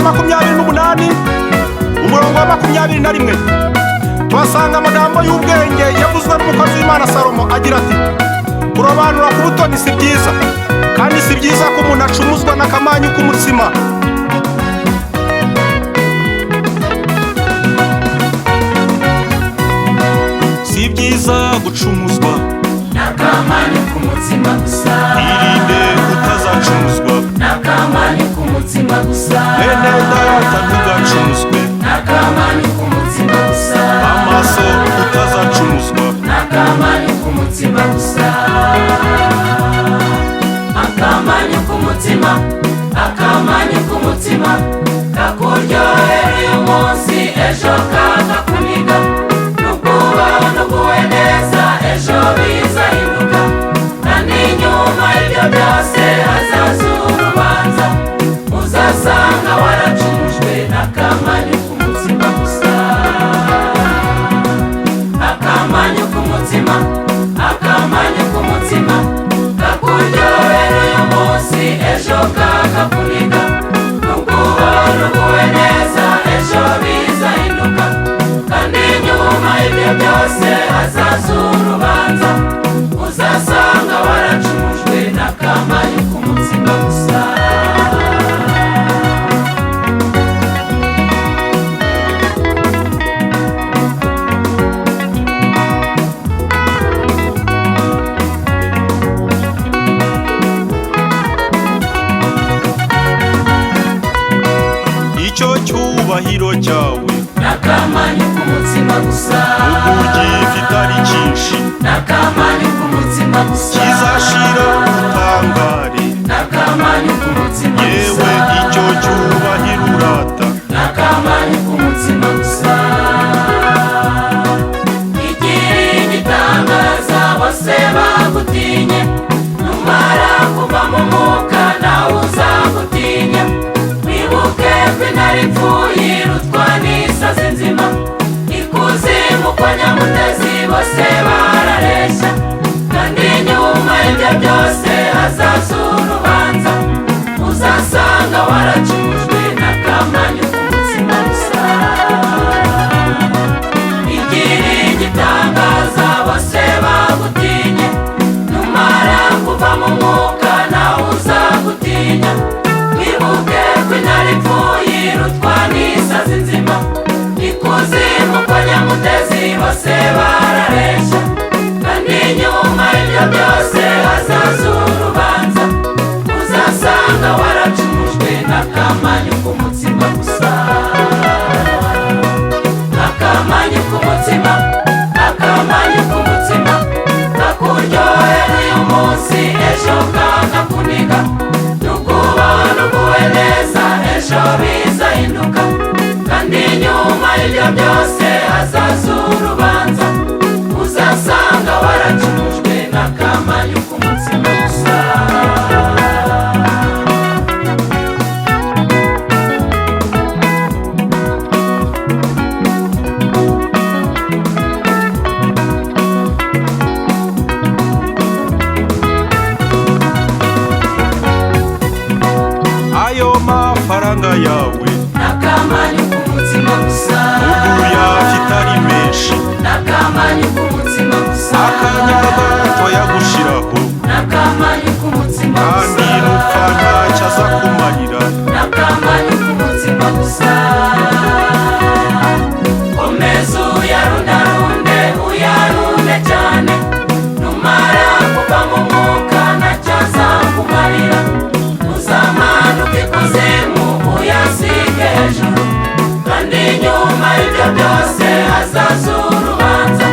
28 umurongo wa 21 tuhasanga amagambo y'ubwenge yavuzwe n'umukozi w'Imana Salomo agira ati kurobanura ku butoni si byiza kandi si byiza ko umuntu acumuzwa n'akamanyu k'umutsima. Si byiza gucumuzwa n'akamanyu k'umutsima gusa, irinde utazacumuzwa n'akamanyu k'umutsima gusa, bene data ntugacumuzwe n'akamanyu k'umutsima gusa, amaso utazacumuzwa n'akamanyu k'umutsima gusa. Akamanyu k'umutsima, akamanyu k'umutsima kakuryohera uyu munsi ejo kakakuniga, nukuba nuguwe neza ejo bizahinduka, kandi nyuma y'ibyo byose hazaza urubanza, uzasanga waracumujwe n'akamanyu k'umutsima gusa. Akamanyu k'umutsima, akamanyu k'umutsima kakuryohera uyu munsi ejo kakakuniga, nukuba nuguwe neza ejo bizahinduka, kandi nyuma y'ibyo byose hazaza urubanza, uzasanga waracumujwe n'akamanyu k'umutsima gusa. icyo cyubahiro cyawe n'akamanyu k'umutsima gusa, ugifite ari cyinshi n'akamanyu k'umutsima gusa, kizashira utangare n'akamanyu k'umutsima gusa, yewe icyo cyubahiro urata n'akamanyu k'umutsima gusa. Igira igitangaza bose bagutinye, numara kuva mu mwuka nawe uzagutinya, wibuke ko intare ipfuye irutwa n'isazi nzima, ikuzimu kwa nyamutezi bose barareshya, kandi nyuma y'ibyo byose hazaza urubanza, uzasanga waracumujwe n'akamanyu k'umutsima gusa. Igira igitangaza bose bagutinye, numara kuva mu mwuka nawe uzagutinya, wibuke ko intare ipfuye irutwa n'isazi nzima, ikuzimu kwa nyamutezi bose barareshya, kandi nyuma y'ibyo byose hazaza urubanza, uzasanga waracumujwe n'akamanyu k'umutsima gusa. Akamanyu k'umutsima, akamanyu k'umutsima kakuryohera uyu munsi ejo kakakuniga, nukuba nuguwe neza ejo bizahinduka, kandi nyuma y'ibyo byose hazaza urubanza, uzasanga waracumujwe n'akamanyu k'umutsima gusa. ayo mafaranga yawe N'akamanyu k'umutsima gusa, uyafite ari menshi n'akamanyu k'umutsima gusa, akanya gato yagushiraho n'akamanyu k'umutsima kandi gusa, nupfa ntacyo aza kumarira n'akamanyu k'umutsima gusa. Komeza uyarundarunde, uyarunde cyane, numara kuva mu mwuka ntacyo azakumarira, uzamanuka ikuzimu uyasige hejuru, kandi nyuma y'ibyo byose hazaza urubanza,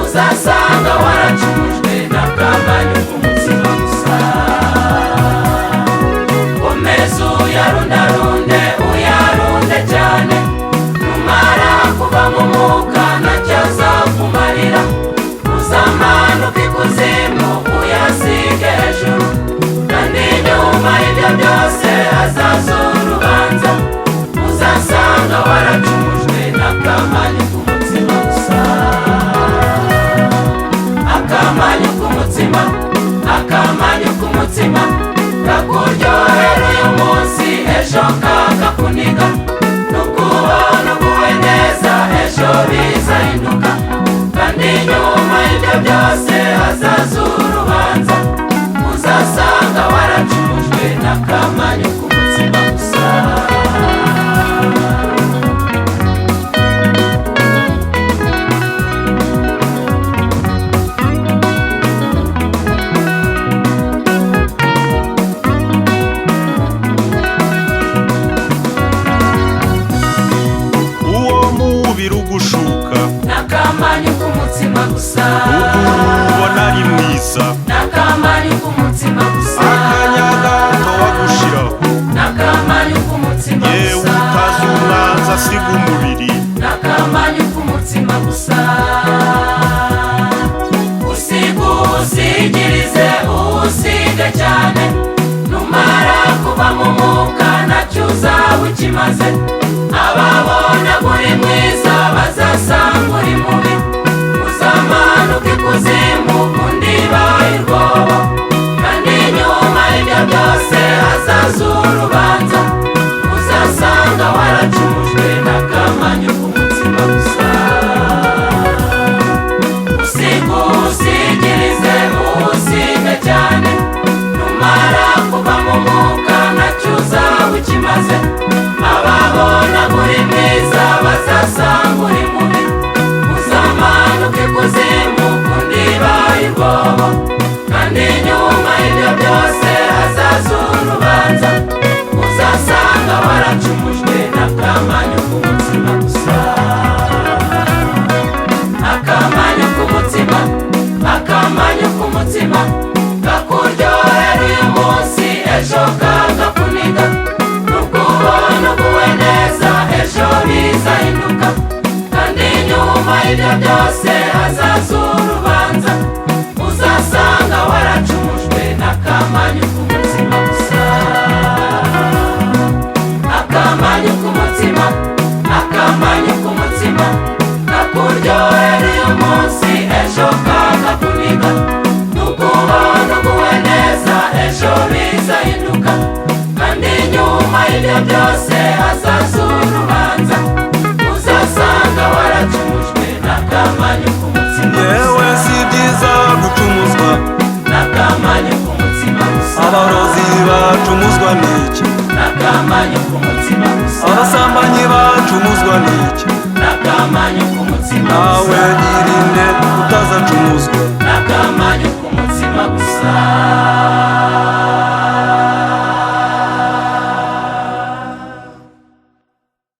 uzasanga waracumujwe n'akamanyu k'umutsima gusa. Komeza uyarundarunde, uyarunde cyane, numara kuva mu mwuka ntacyo azakumarira, uzamanuka ikuzimu uyasige hejuru, kandi nyuma y'ibyo byose hazaza urubanza, uzasanga waracumujwe n'akamanyu k'umutsima gusa. n'akamanyu k'umutsima gusa. Birugushuka n'akamanyu k'umutsima gusa. ubona ari mwiza n'akamanyu k'umutsima gusa. akanya gato wagushiraho n'akamanyu k'umutsima gusa. yewe utazi umwanzi asiga umubiri n'akamanyu k'umutsima gusa. usigirize uwusige cyane, numara kuva mu mwuka ntacyo uzaba ukimaze. ababona uri mwiza bazasanga uri mubi, uzamanuka ikuzimu undi baye urwobo, kandi nyuma y'ibyo byose hazaza urubanza, uzasanga waracumujwe n'akamanyu k'umutsima gusa. usigirize uwusige cyane, numara kuva mu mwuka ntacyo uzaba ukimaze. ababona uri mwiza bazasanga uri mubi, uzamanuka ikuzimu undi baye urwobo, kandi nyuma y'ibyo byose hazaza urubanza, uzasanga waracumujwe n'akamanyu k'umutsima gusa. akamanyu k'umutsima, akamanyu k'umutsima kakuryohera uyu munsi, ejo kakakuniga. nukubona uguwe neza, ejo bizahinduka, kandi nyuma y'ibyo byose hazaza urubanza, uzasanga waracumujwe n'akamanyu k'umutsima gusa. akamanyu k'umutsima, akamanyu k'umutsima kakuryohera uyu munsi, ejo kakakuniga. nukubona uguwe neza, ejo bizahinduka, kandi nyuma y'ibyo byose hazaza urubanza, uzasanga waracumujwe n'akamanyu k'umutsima gusa. yewe si byiza gucumuzwa n'akamanyu k'umutsima gusa. abarozi bacumuzwa n'iki? n'akamanyu k'umutsima gusa. abasambanyi bacumuzwa n'iki? n'akamanyu k'umutsima gusa. nawe irinde utazacumuzwa